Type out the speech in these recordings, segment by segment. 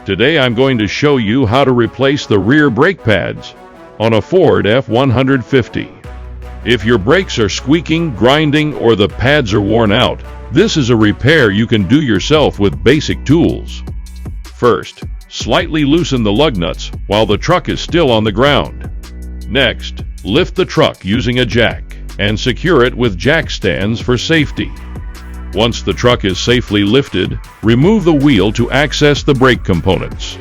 Today I'm going to show you how to replace the rear brake pads on a Ford F-150. If your brakes are squeaking, grinding, or the pads are worn out, this is a repair you can do yourself with basic tools. First, slightly loosen the lug nuts while the truck is still on the ground. Next, lift the truck using a jack and secure it with jack stands for safety. Once the truck is safely lifted, remove the wheel to access the brake components.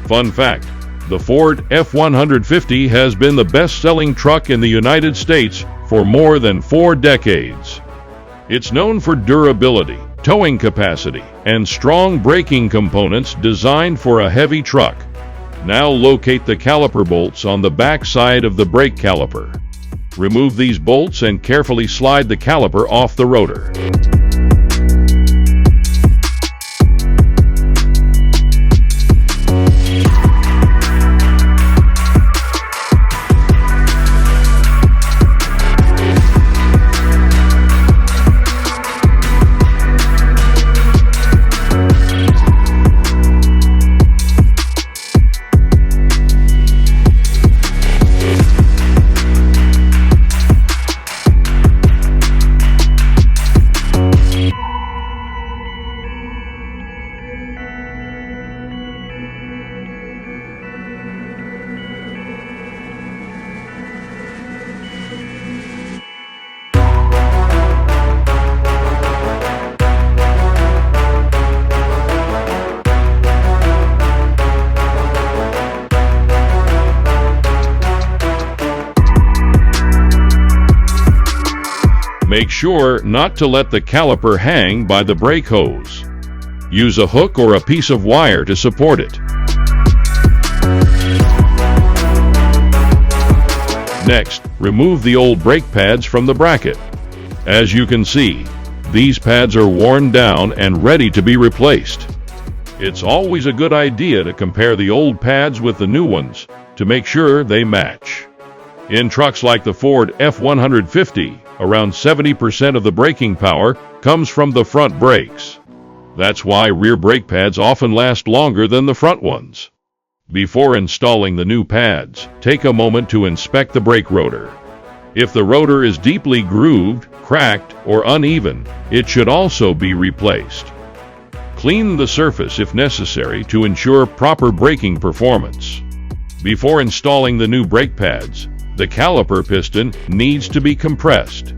Fun fact, the Ford F-150 has been the best-selling truck in the United States for more than 4 decades. It's known for durability, towing capacity, and strong braking components designed for a heavy truck. Now locate the caliper bolts on the back side of the brake caliper. Remove these bolts and carefully slide the caliper off the rotor. Make sure not to let the caliper hang by the brake hose. Use a hook or a piece of wire to support it. Next, remove the old brake pads from the bracket. As you can see, these pads are worn down and ready to be replaced. It's always a good idea to compare the old pads with the new ones to make sure they match. In trucks like the Ford F-150, around 70% of the braking power comes from the front brakes. That's why rear brake pads often last longer than the front ones. Before installing the new pads, take a moment to inspect the brake rotor. If the rotor is deeply grooved, cracked, or uneven, it should also be replaced. Clean the surface if necessary to ensure proper braking performance. Before installing the new brake pads, the caliper piston needs to be compressed.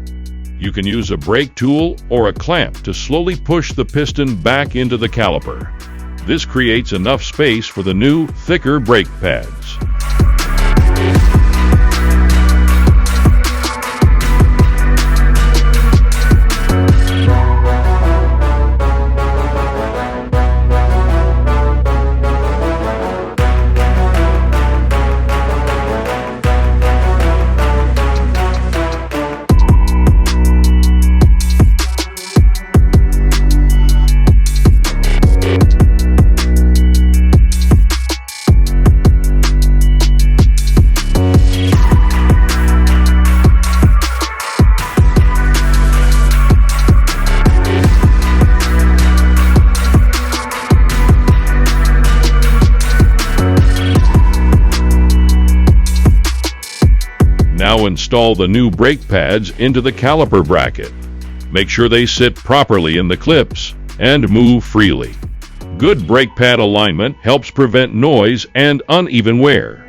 You can use a brake tool or a clamp to slowly push the piston back into the caliper. This creates enough space for the new, thicker brake pads. Now install the new brake pads into the caliper bracket. Make sure they sit properly in the clips and move freely. Good brake pad alignment helps prevent noise and uneven wear.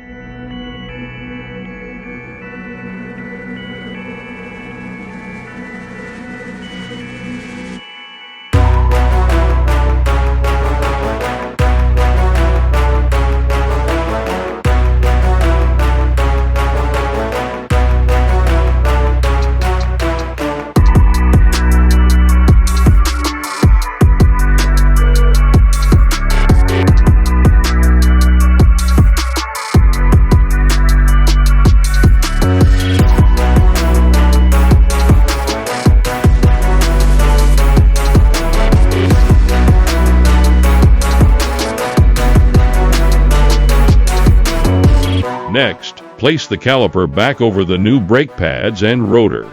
Next, place the caliper back over the new brake pads and rotor.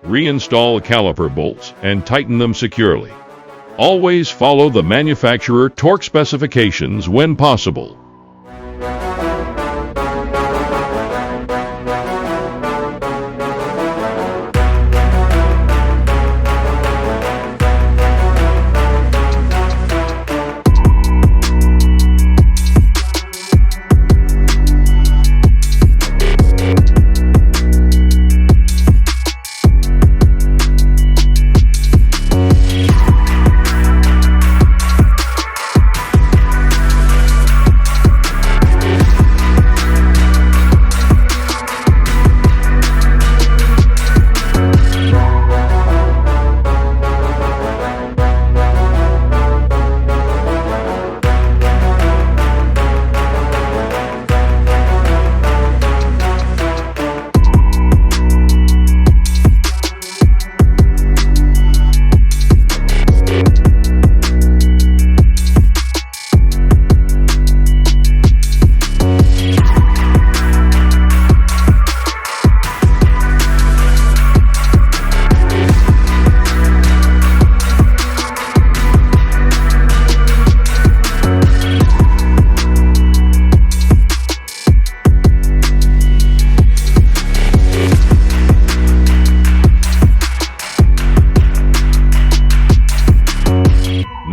Reinstall caliper bolts and tighten them securely. Always follow the manufacturer torque specifications when possible.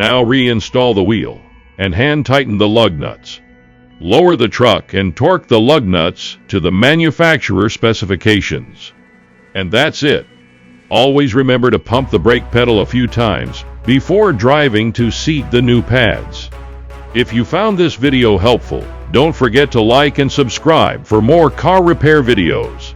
Now reinstall the wheel and hand tighten the lug nuts. Lower the truck and torque the lug nuts to the manufacturer specifications. And that's it. Always remember to pump the brake pedal a few times before driving to seat the new pads. If you found this video helpful, don't forget to like and subscribe for more car repair videos.